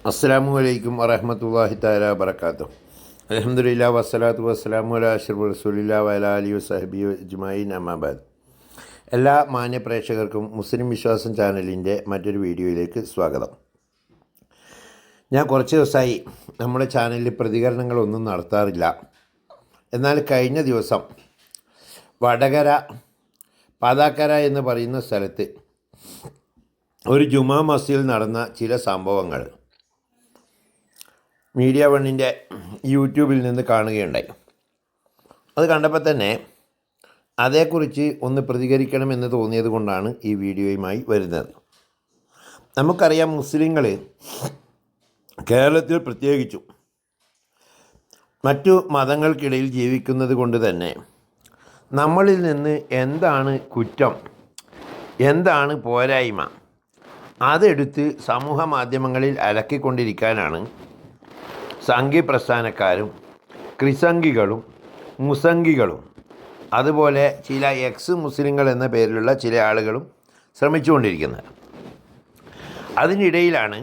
അസ്സലാമു അലൈക്കും വറഹ്മത്തുള്ളാഹി തആല വബറകാതുഹു. അൽഹംദുലില്ലാഹി വസ്സലാത്തു വസ്സലാമു അലാ അഷ്റഫിർ റസൂലില്ലാഹി വഅലാ ആലിഹി വസഹ്ബിഹി അജ്മഈൻ അമ്മാ ബഅദ്. എല്ലാ മാന്യ പ്രേക്ഷകർക്കും മുസ്ലിം വിശ്വാസം ചാനലിൻ്റെ മറ്റൊരു വീഡിയോയിലേക്ക് സ്വാഗതം. ഞാൻ കുറച്ച് ദിവസമായി നമ്മുടെ ചാനലിൽ പ്രതികരണങ്ങളൊന്നും നടത്താറില്ല. എന്നാൽ കഴിഞ്ഞ ദിവസം വടകര പാതാക്കര എന്ന് പറയുന്ന സ്ഥലത്ത് ഒരു ജുമാ മസ്ജിദിൽ നടന്ന ചില സംഭവങ്ങൾ മീഡിയ വണ്ണിൻ്റെ യൂട്യൂബിൽ നിന്ന് കാണുകയുണ്ടായി. അത് കണ്ടപ്പോൾ തന്നെ അതേക്കുറിച്ച് ഒന്ന് പ്രതികരിക്കണമെന്ന് തോന്നിയത് കൊണ്ടാണ് ഈ വീഡിയോയുമായി വരുന്നത്. നമുക്കറിയാം, മുസ്ലിങ്ങൾ കേരളത്തിൽ പ്രത്യേകിച്ചും മറ്റു മതങ്ങൾക്കിടയിൽ ജീവിക്കുന്നത് കൊണ്ട് തന്നെ നമ്മളിൽ നിന്ന് എന്താണ് കുറ്റം, എന്താണ് പോരായ്മ, അതെടുത്ത് സമൂഹ മാധ്യമങ്ങളിൽ അലക്കിക്കൊണ്ടിരിക്കാനാണ് സംഘി പ്രസ്ഥാനക്കാരും ക്രിസംഗികളും മുസംഗികളും അതുപോലെ ചില എക്സ് മുസ്ലിങ്ങൾ എന്ന പേരിലുള്ള ചില ആളുകളും ശ്രമിച്ചുകൊണ്ടിരിക്കുന്നത്. അതിനിടയിലാണ്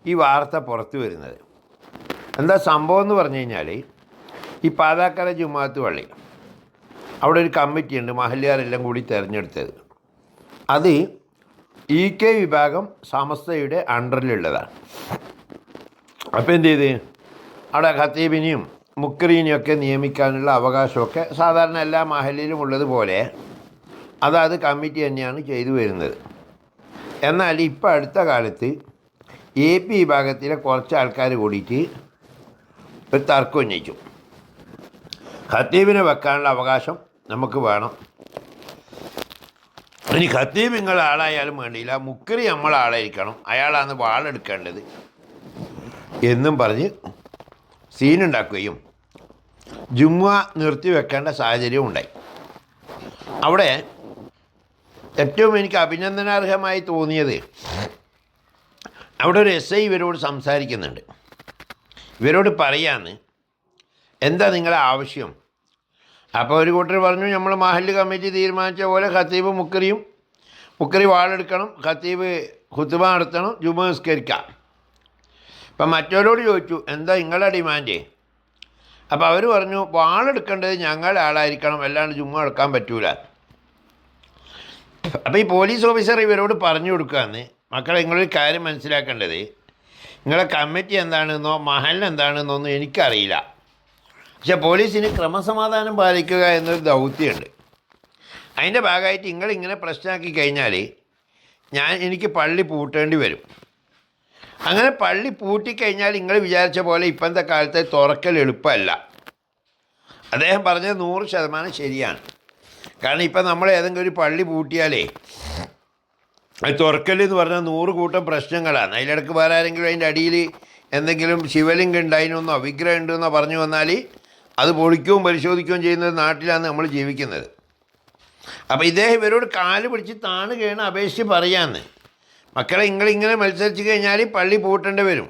ഈ വാർത്ത പുറത്തു വരുന്നത്. എന്താ സംഭവം എന്ന് പറഞ്ഞു കഴിഞ്ഞാൽ, ഈ പാതാക്കര ജുമാഅത്ത് പള്ളി, അവിടെ ഒരു കമ്മിറ്റിയുണ്ട്, മഹല്ലുകാരെല്ലാം കൂടി തിരഞ്ഞെടുത്തത്. അത് EK വിഭാഗം സമസ്തയുടെ അണ്ടറിലുള്ളതാണ്. അപ്പോൾ എന്ത് ചെയ്ത് അവിടെ ഖത്തീബിനെയും മുക്രീനെയൊക്കെ നിയമിക്കാനുള്ള അവകാശമൊക്കെ സാധാരണ എല്ലാ മഹലിലും ഉള്ളതുപോലെ അതാത് കമ്മിറ്റി തന്നെയാണ് ചെയ്തു വരുന്നത്. എന്നാൽ ഇപ്പോൾ അടുത്ത കാലത്ത് AP വിഭാഗത്തിലെ കുറച്ച് ആൾക്കാർ കൂടിയിട്ട് ഒരു തർക്കം ഉന്നയിച്ചു. ഖത്തീബിനെ വെക്കാനുള്ള അവകാശം നമുക്ക് വേണം, ഇനി ഖത്തീബ് നിങ്ങൾ ആളായാലും വേണ്ടിയില്ല, മുക്കറി നമ്മളാളായിരിക്കണം, അയാളാണ് വാളെടുക്കേണ്ടത് എന്നും പറഞ്ഞ് സീനുണ്ടാക്കുകയും ജുമുഅ നിർത്തിവെക്കേണ്ട സാഹചര്യവും ഉണ്ടായി. അവിടെ ഏറ്റവും എനിക്ക് അഭിനന്ദനാർഹമായി തോന്നിയത്, അവിടെ ഒരു SI ഇവരോട് സംസാരിക്കുന്നുണ്ട്. ഇവരോട് പറയാന്ന്, എന്താ നിങ്ങളെ ആവശ്യം? അപ്പോൾ ഒരു കൂട്ടർ പറഞ്ഞു, നമ്മൾ മഹല്ല് കമ്മിറ്റി തീരുമാനിച്ച പോലെ ഖത്തീബ് മുക്കറി വാളെടുക്കണം, ഖത്തീബ് ഖുത്ബ നടത്തണം, ജുമുഅ നിസ്കരിക്കാം. അപ്പം മറ്റവരോട് ചോദിച്ചു, എന്താ നിങ്ങളുടെ ഡിമാൻഡ്? അപ്പോൾ അവർ പറഞ്ഞു, വാളെടുക്കേണ്ടത് ഞങ്ങളുടെ ആളായിരിക്കണം, അല്ലാണ്ട് ജുമുഅ എടുക്കാൻ പറ്റൂല. അപ്പോൾ ഈ പോലീസ് ഓഫീസർ ഇവരോട് പറഞ്ഞു കൊടുക്കുകയെന്ന്, മക്കളെ നിങ്ങളൊരു കാര്യം മനസ്സിലാക്കേണ്ടത്, നിങ്ങളെ കമ്മിറ്റി എന്താണെന്നോ മഹല്ല് എന്താണെന്നൊന്നും എനിക്കറിയില്ല, പക്ഷേ പോലീസിന് ക്രമസമാധാനം പാലിക്കുക എന്നൊരു ദൗത്യമുണ്ട്. അതിൻ്റെ ഭാഗമായിട്ട് നിങ്ങളിങ്ങനെ പ്രശ്നമാക്കി കഴിഞ്ഞാൽ എനിക്ക് പള്ളി പൂട്ടേണ്ടി വരും. അങ്ങനെ പള്ളി പൂട്ടിക്കഴിഞ്ഞാൽ നിങ്ങൾ വിചാരിച്ച പോലെ ഇപ്പോഴത്തെ കാലത്തെ തുറക്കൽ എളുപ്പമല്ല. അദ്ദേഹം പറഞ്ഞത് 100% ശരിയാണ്. കാരണം ഇപ്പം നമ്മൾ ഏതെങ്കിലും ഒരു പള്ളി പൂട്ടിയാലേ അത് തുറക്കൽ എന്ന് പറഞ്ഞാൽ 100 കൂട്ടം പ്രശ്നങ്ങളാണ്. അതിലിടക്ക് വേറെ ആരെങ്കിലും അതിൻ്റെ അടിയിൽ എന്തെങ്കിലും ശിവലിംഗം ഉണ്ടായിരുന്നോ വിഗ്രഹം ഉണ്ടെന്നോ പറഞ്ഞു വന്നാൽ അത് പൊളിക്കുകയും പരിശോധിക്കുകയും ചെയ്യുന്നത് നാട്ടിലാണ് നമ്മൾ ജീവിക്കുന്നത്. അപ്പോൾ ഇദ്ദേഹം ഇവരോട് കാല് പിടിച്ച് താണുകയാണ്, അപേക്ഷിച്ച് പറയാമെന്ന്, മക്കളെ നിങ്ങളിങ്ങനെ മത്സരിച്ച് കഴിഞ്ഞാൽ പള്ളി പൂട്ടേണ്ടി വരും.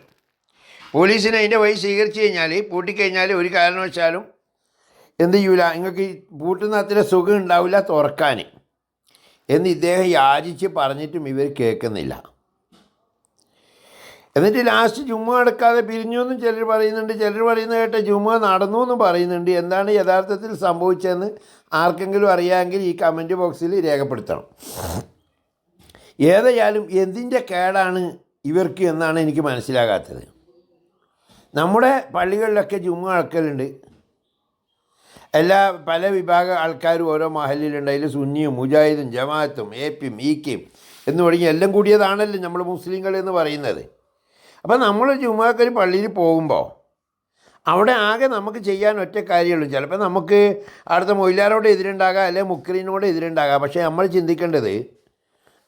പോലീസിന് അതിൻ്റെ വഴി സ്വീകരിച്ച് കഴിഞ്ഞാൽ പൂട്ടിക്കഴിഞ്ഞാൽ ഒരു കാരണവശാലും എന്ത് ചെയ്യൂല, നിങ്ങൾക്ക് പൂട്ടുന്ന അത്ര സുഖം ഉണ്ടാവില്ല തുറക്കാൻ എന്ന് ഇദ്ദേഹം യാചിച്ച് പറഞ്ഞിട്ടും ഇവർ കേൾക്കുന്നില്ല. എന്നിട്ട് ലാസ്റ്റ് ജുമുഅ അടക്കാതെ പിരിഞ്ഞു എന്നും ചിലർ പറയുന്നുണ്ട്, ചിലർ പറയുന്നത് കേട്ട് ജുമുഅ നടന്നു എന്നും പറയുന്നുണ്ട്. എന്താണ് യഥാർത്ഥത്തിൽ സംഭവിച്ചതെന്ന് ആർക്കെങ്കിലും അറിയാമെങ്കിൽ ഈ കമൻറ്റ് ബോക്സിൽ രേഖപ്പെടുത്തണം. ഏതായാലും എന്തിൻ്റെ കേടാണ് ഇവർക്ക് എന്നാണ് എനിക്ക് മനസ്സിലാകാത്തത്. നമ്മുടെ പള്ളികളിലൊക്കെ ജുമുഅ അടക്കലുണ്ട്, പല വിഭാഗ ആൾക്കാരും ഓരോ മഹല്ലിലുണ്ട്. അതിൽ സുന്നിയും മുജാഹിദും ജമാഅത്തും APയും EKയും എന്ന് തുടങ്ങി എല്ലാം കൂടിയതാണല്ലോ നമ്മൾ മുസ്ലിങ്ങൾ എന്ന് പറയുന്നത്. അപ്പോൾ നമ്മൾ ജുമുഅക്കൊരു പള്ളിയിൽ പോകുമ്പോൾ അവിടെ ആകെ നമുക്ക് ചെയ്യാൻ ഒറ്റ കാര്യമുള്ളൂ. ചിലപ്പോൾ നമുക്ക് അടുത്ത മൊയ്ലാരോട് എതിരുണ്ടാകാം, അല്ലെങ്കിൽ മുക്രീനോട് എതിരുണ്ടാകാം. പക്ഷേ നമ്മൾ ചിന്തിക്കേണ്ടത്,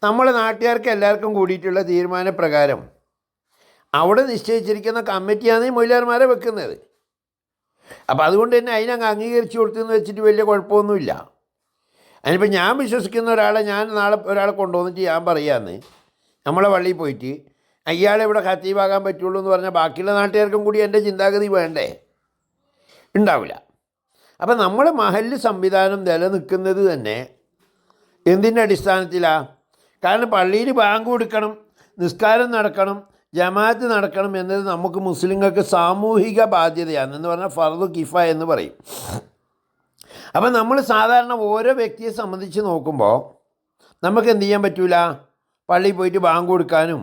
നമ്മളെ നാട്ടുകാർക്ക് എല്ലാവർക്കും കൂടിയിട്ടുള്ള തീരുമാനപ്രകാരം അവിടെ നിശ്ചയിച്ചിരിക്കുന്ന കമ്മിറ്റിയാണ് ഈ മൊയ്ലാർമാരെ വെക്കുന്നത്. അപ്പോൾ അതുകൊണ്ട് തന്നെ അതിനങ്ങ് അംഗീകരിച്ചു കൊടുത്തെന്ന് വെച്ചിട്ട് വലിയ കുഴപ്പമൊന്നുമില്ല. അതിനിപ്പോൾ ഞാൻ വിശ്വസിക്കുന്ന ഒരാളെ ഞാൻ നാളെ ഒരാളെ കൊണ്ടുവന്നിട്ട് ഞാൻ പറയാമെന്ന് നമ്മളെ പള്ളിയിൽ പോയിട്ട് അയാളെ ഇവിടെ ഖത്തീബാകാൻ പറ്റുള്ളൂ എന്ന് പറഞ്ഞാൽ ബാക്കിയുള്ള നാട്ടുകാർക്കും കൂടി എൻ്റെ ചിന്താഗതി വേണ്ടേ? ഉണ്ടാവില്ല. അപ്പം നമ്മുടെ മഹല്ല് സംവിധാനം നിലനിൽക്കുന്നത് തന്നെ എന്തിൻ്റെ അടിസ്ഥാനത്തിലാണ്? കാരണം പള്ളിയിൽ ബാങ്ക് കൊടുക്കണം, നിസ്കാരം നടക്കണം, ജമാഅത്ത് നടക്കണം എന്നത് നമുക്ക് മുസ്ലിങ്ങൾക്ക് സാമൂഹിക ബാധ്യതയാണ്, എന്ന് പറഞ്ഞാൽ ഫർദ് കിഫ എന്ന് പറയും. അപ്പം നമ്മൾ സാധാരണ ഓരോ വ്യക്തിയെ സംബന്ധിച്ച് നോക്കുമ്പോൾ നമുക്ക് എന്ത് ചെയ്യാൻ പറ്റില്ല, പള്ളിയിൽ പോയിട്ട് ബാങ്ക് കൊടുക്കാനും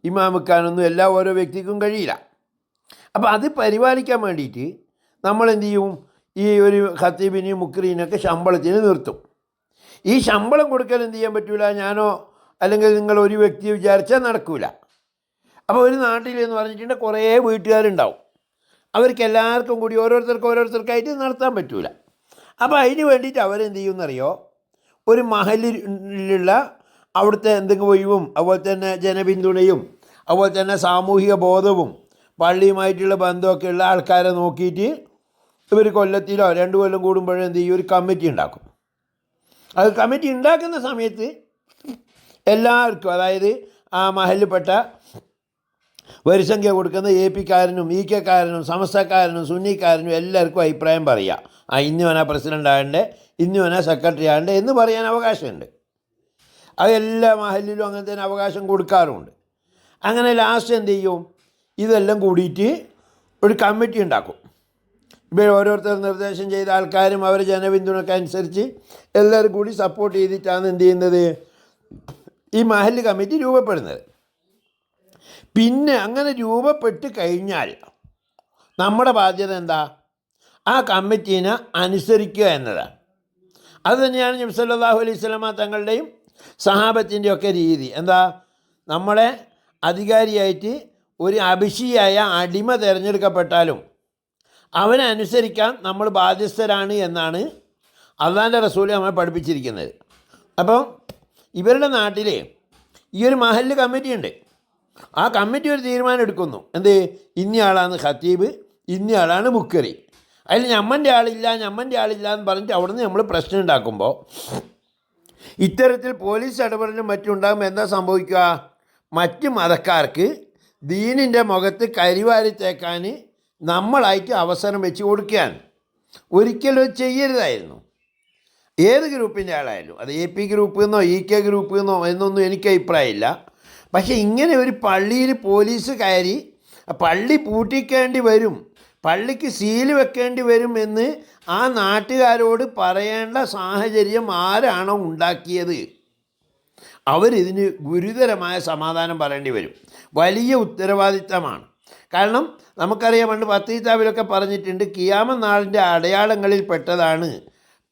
ഇമാം വെക്കാനൊന്നും എല്ലാ ഓരോ വ്യക്തിക്കും കഴിയില്ല. അപ്പോൾ അത് പരിപാലിക്കാൻ വേണ്ടിയിട്ട് നമ്മൾ എന്ത് ചെയ്യും, ഈ ഒരു ഖത്തീബിനെയും മുക്രീനൊക്കെ ശമ്പളത്തിന് നിർത്തും. ഈ ശമ്പളം കൊടുക്കാൻ എന്ത് ചെയ്യാൻ പറ്റില്ല, ഞാനോ അല്ലെങ്കിൽ നിങ്ങൾ ഒരു വ്യക്തിയെ വിചാരിച്ചാൽ നടക്കില്ല. അപ്പോൾ ഒരു നാട്ടിൽ എന്ന് പറഞ്ഞിട്ടുണ്ടെങ്കിൽ കുറേ വീട്ടുകാരുണ്ടാവും, അവർക്ക് എല്ലാവർക്കും കൂടി ഓരോരുത്തർക്കായിട്ട് നടത്താൻ പറ്റില്ല. അപ്പോൾ അതിന് വേണ്ടിയിട്ട് അവരെന്ത് ചെയ്യുമെന്നറിയോ, ഒരു മഹലിലുള്ള അവിടുത്തെ എന്തെങ്കിലും ഒഴിവും അതുപോലെ തന്നെ ജനപിന്തുണയും അതുപോലെ തന്നെ സാമൂഹിക ബോധവും പള്ളിയുമായിട്ടുള്ള ബന്ധമൊക്കെ ഉള്ള ആൾക്കാരെ നോക്കിയിട്ട് ഇവർ കൊല്ലത്തിലോ 2 കൊല്ലം കൂടുമ്പോഴേ എന്ത് ചെയ്യും, ഒരു കമ്മിറ്റി ഉണ്ടാക്കും. അത് കമ്മിറ്റി ഉണ്ടാക്കുന്ന സമയത്ത് എല്ലാവർക്കും, അതായത് ആ മഹലിൽപ്പെട്ട വരിസംഖ്യ കൊടുക്കുന്ന AP-കാരനും EK-കാരനും സമസ്തക്കാരനും സുന്നിക്കാരനും എല്ലാവർക്കും അഭിപ്രായം പറയുക. ഇന്നുവനാ പ്രസിഡൻ്റ് ആകണ്ടേ, ഇന്നുവനാ സെക്രട്ടറി ആകണ്ടേ എന്ന് പറയാൻ അവകാശമുണ്ട്. അത് എല്ലാ മഹലിലും അങ്ങനെ തന്നെ അവകാശം കൊടുക്കാറുമുണ്ട്. അങ്ങനെ ലാസ്റ്റ് എന്ത് ചെയ്യും, ഇതെല്ലാം കൂടിയിട്ട് ഒരു കമ്മിറ്റി ഉണ്ടാക്കും. ഇപ്പോൾ ഓരോരുത്തർ നിർദ്ദേശം ചെയ്ത ആൾക്കാരും അവരെ ജനപിന്തുണക്കനുസരിച്ച് എല്ലാവരും കൂടി സപ്പോർട്ട് ചെയ്തിട്ടാണ് എന്ത് ചെയ്യുന്നത്, ഈ മഹല്ല് കമ്മിറ്റി രൂപപ്പെടുന്നത്. പിന്നെ അങ്ങനെ രൂപപ്പെട്ട് കഴിഞ്ഞാൽ നമ്മുടെ ബാധ്യത എന്താ, ആ കമ്മിറ്റീനെ അനുസരിക്കുക എന്നതാണ്. അതുതന്നെയാണ് നബി സല്ലല്ലാഹു അലൈഹി വസല്ലമ തങ്ങളുടെയും സഹാബത്തിൻ്റെ ഒക്കെ രീതി. എന്താ, നമ്മളെ അധികാരിയായിട്ട് ഒരു അഭിഷിയായ അടിമ തിരഞ്ഞെടുക്കപ്പെട്ടാലും അവനെ അനുസരിക്കാൻ നമ്മൾ ബാധ്യസ്ഥരാണ് എന്നാണ് അള്ളാൻ്റെ റസൂൽ നമ്മളെ പഠിപ്പിച്ചിരിക്കുന്നത്. അപ്പം ഇവരുടെ നാട്ടിൽ ഈ ഒരു മഹല്ല് കമ്മിറ്റി ഉണ്ട്. ആ കമ്മിറ്റി ഒരു തീരുമാനം എടുക്കുന്നു, എന്ത്, ഇന്നയാളാണ് ഖത്തീബ്, ഇന്നയാളാണ് മുക്കറി, അതിൽ ഞമ്മൻ്റെ ആളില്ല എന്ന് പറഞ്ഞിട്ട് അവിടെ നിന്ന് നമ്മൾ പ്രശ്നം ഉണ്ടാക്കുമ്പോൾ ഇത്തരത്തിൽ പോലീസ് ഇടപെടലും മറ്റുണ്ടാകുമ്പോൾ എന്താ സംഭവിക്കുക, മറ്റ് മതക്കാർക്ക് ദീനിൻ്റെ മുഖത്ത് കരിവാരി തേക്കാൻ നമ്മളായിട്ട് അവസരം വെച്ച് കൊടുക്കുകയാണ്. ഒരിക്കലും ചെയ്യരുതായിരുന്നു. ഏത് ഗ്രൂപ്പിൻ്റെ ആളായാലും, അത് AP ഗ്രൂപ്പ് എന്നോ EK ഗ്രൂപ്പ് എന്നോ എന്നൊന്നും എനിക്ക് അഭിപ്രായമില്ല. പക്ഷേ ഇങ്ങനെ ഒരു പള്ളിയിൽ പോലീസ് കയറി പള്ളി പൂട്ടിക്കേണ്ടി വരും, പള്ളിക്ക് സീല് വെക്കേണ്ടി വരും എന്ന് ആ നാട്ടുകാരോട് പറയേണ്ട സാഹചര്യം ആരാണോ ഉണ്ടാക്കിയത് അവരിതിന് ഗുരുതരമായ സമാധാനം പറയേണ്ടി വരും. വലിയ ഉത്തരവാദിത്തമാണ്. കാരണം നമുക്കറിയാം, പണ്ട് 10 കിതാബിലൊക്കെ പറഞ്ഞിട്ടുണ്ട്, കിയാമത്ത് നാളിൻ്റെ അടയാളങ്ങളിൽ പെട്ടതാണ്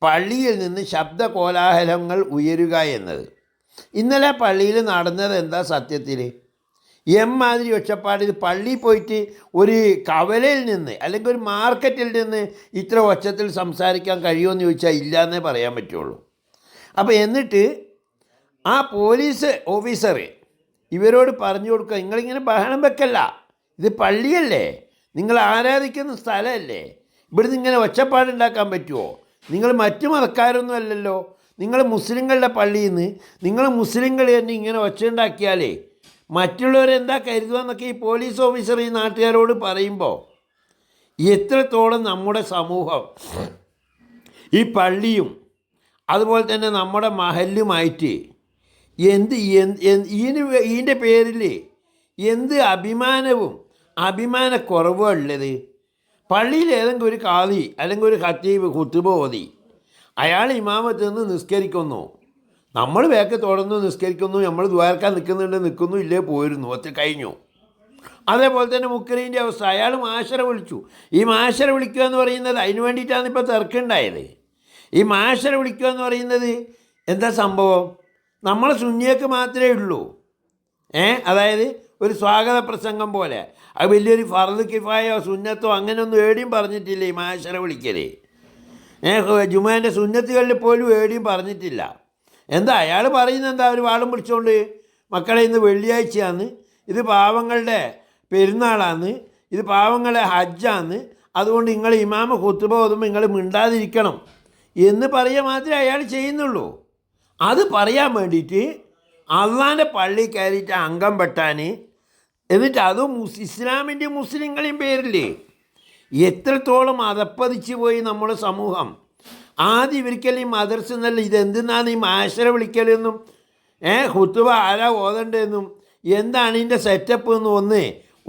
പള്ളിയിൽ നിന്ന് ശബ്ദ കോലാഹലങ്ങൾ ഉയരുക എന്നത്. ഇന്നലെ പള്ളിയിൽ നടന്നത് എന്താ സത്യത്തിൽ, എമ്മാതിരി ഒച്ചപ്പാട്. ഇത് പള്ളിയിൽ പോയിട്ട് ഒരു കവലയിൽ നിന്ന് അല്ലെങ്കിൽ ഒരു മാർക്കറ്റിൽ നിന്ന് ഇത്ര ഒച്ചത്തിൽ സംസാരിക്കാൻ കഴിയുമെന്ന് ചോദിച്ചാൽ ഇല്ലയെന്നേ പറയാൻ പറ്റുള്ളൂ. അപ്പോൾ എന്നിട്ട് ആ പോലീസ് ഓഫീസർ ഇവരോട് പറഞ്ഞു കൊടുക്കുക, നിങ്ങളിങ്ങനെ ബഹളം വെക്കല്ല, ഇത് പള്ളിയല്ലേ, നിങ്ങൾ ആരാധിക്കുന്ന സ്ഥലമല്ലേ, ഇവിടുന്ന് ഇങ്ങനെ ഒച്ചപ്പാടുണ്ടാക്കാൻ പറ്റുമോ, നിങ്ങൾ മറ്റു മതക്കാരൊന്നും അല്ലല്ലോ, നിങ്ങൾ മുസ്ലിങ്ങളുടെ പള്ളിയിൽ നിന്ന് നിങ്ങൾ മുസ്ലിങ്ങൾ തന്നെ ഇങ്ങനെ ഒച്ചയുണ്ടാക്കിയാലേ മറ്റുള്ളവരെന്താ കരുതുക എന്നൊക്കെ ഈ പോലീസ് ഓഫീസർ ഈ നാട്ടുകാരോട് പറയുമ്പോൾ എത്രത്തോളം നമ്മുടെ സമൂഹം ഈ പള്ളിയും അതുപോലെ തന്നെ നമ്മുടെ മഹല്ലുമായിട്ട് ഇതിൻ്റെ പേരിൽ എന്ത് അഭിമാനവും അഭിമാനക്കുറവും ഉള്ളത്. പള്ളിയിൽ ഏതെങ്കിലും ഒരു ഖാദി അല്ലെങ്കിൽ ഒരു ഖത്തീബ് ഖുതുബ ഓതി അയാൾ ഇമാമത്ത് നിന്ന് നിസ്കരിക്കുന്നു, നമ്മൾ വേക്ക് തുടർന്ന് നിസ്കരിക്കുന്നു, നമ്മൾ ദ്വാരക്കാൻ നിൽക്കുന്നു, ഇല്ലേ പോയിരുന്നു, ഒറ്റ കഴിഞ്ഞു. അതേപോലെ തന്നെ മുക്കരീൻ്റെ അവസ്ഥ, അയാൾ മാശര വിളിച്ചു. ഈ മാശര വിളിക്കുക എന്ന് പറയുന്നത് അതിന് വേണ്ടിയിട്ടാണ് ഇപ്പോൾ തിരക്കുണ്ടായത്. ഈ മാശര വിളിക്കുക എന്ന് പറയുന്നത് എന്താ സംഭവം, നമ്മളെ സുന്നിയക്ക് മാത്രമേ ഉള്ളൂ. അതായത് ഒരു സ്വാഗത പ്രസംഗം പോലെ, അത് വലിയൊരു ഫർദ് കിഫായോ സുന്നത്തോ അങ്ങനെയൊന്നും ഏടിയും പറഞ്ഞിട്ടില്ല ഈ മാശര വിളിക്കൽ. ജുമാൻ്റെ സുന്നത്തുകളിൽ പോലും ഏടിയും പറഞ്ഞിട്ടില്ല. എന്താ അയാൾ പറയുന്നത്, എന്താ ഒരു വാളും പിടിച്ചുകൊണ്ട് മക്കളെ ഇന്ന് വെള്ളിയാഴ്ചയാണ്, ഇത് പാവങ്ങളുടെ പെരുന്നാളാണ്, ഇത് പാവങ്ങളെ ഹജ്ജാണ്, അതുകൊണ്ട് നിങ്ങൾ ഇമാമ ഖുതുബ ഓതുമ്പോൾ നിങ്ങൾ മിണ്ടാതിരിക്കണം എന്ന് പറയുക മാത്രമേ അയാൾ ചെയ്യുന്നുള്ളൂ. അത് പറയാൻ വേണ്ടിയിട്ട് അള്ളാൻ്റെ പള്ളി കയറിയിട്ട് അംഗം വെട്ടാൻ, എന്നിട്ട് അതും ഇസ്ലാമിൻ്റെ മുസ്ലിങ്ങളെയും പേരിൽ എത്രത്തോളം അതപ്പതിച്ച് പോയി നമ്മുടെ സമൂഹം. ആദ്യം ഇവർക്കൽ ഈ മദർസ് എന്നല്ല, ഇതെന്തിനാണ് ഈ മാശര വിളിക്കലെന്നും ഖുതുബ ആരാ ഓതണ്ടെന്നും എന്താണ് ഇതിൻ്റെ സെറ്റപ്പ് എന്ന് ഒന്ന്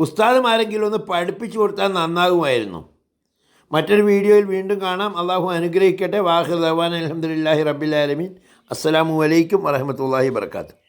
ഉസ്താദുമാരെങ്കിലും ഒന്ന് പഠിപ്പിച്ചു കൊടുത്താൽ നന്നാകുമായിരുന്നു. മറ്റൊരു വീഡിയോയിൽ വീണ്ടും കാണാം. അള്ളാഹു അനുഗ്രഹിക്കട്ടെ. വാഹിർ ദവാൻ അൽഹംദുലില്ലാഹി റബ്ബിൽ ആലമീൻ. അസ്സലാമു അലൈക്കും വറഹ്മത്തുള്ളാഹി വബറകാതുഹു.